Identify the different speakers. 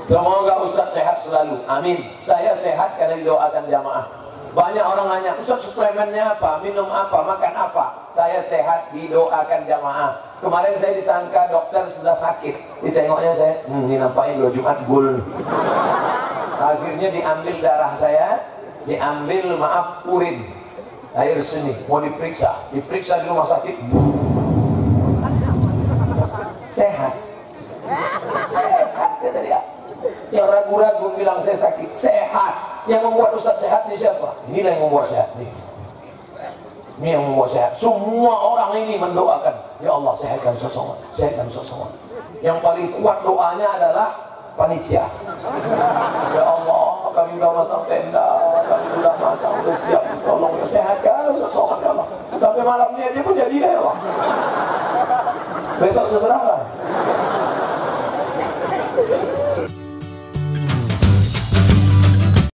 Speaker 1: Semoga Ustaz sehat selalu. Amin. Saya sehat karena didoakan jamaah. Banyak orang nanya, Ustaz suplemennya apa? Minum apa? Makan apa? Saya sehat didoakan jamaah. Kemarin saya disangka dokter sudah sakit. Ditengoknya saya, ini nampaknya 2 Jumat gul. Akhirnya diambil darah saya, diambil urin, air seni, mau diperiksa di rumah sakit. Sehat. Sehat kata dia. Yang ragu-ragu bilang saya sakit, sehat. Yang membuat Ustaz sehat ini siapa? Inilah yang membuat sehat nih. Ini yang membuat sehat. Semua orang ini mendoakan, ya Allah sehatkan seseorang, sehatkan seseorang. Yang paling kuat doanya adalah panitia. Ya Allah, kami sudah masang tenda, kami sudah masang, sudah siap. Tolong sehatkan seseorang ya Allah. Sampai malamnya dia pun jadi ya Allah. Besok terserah lah.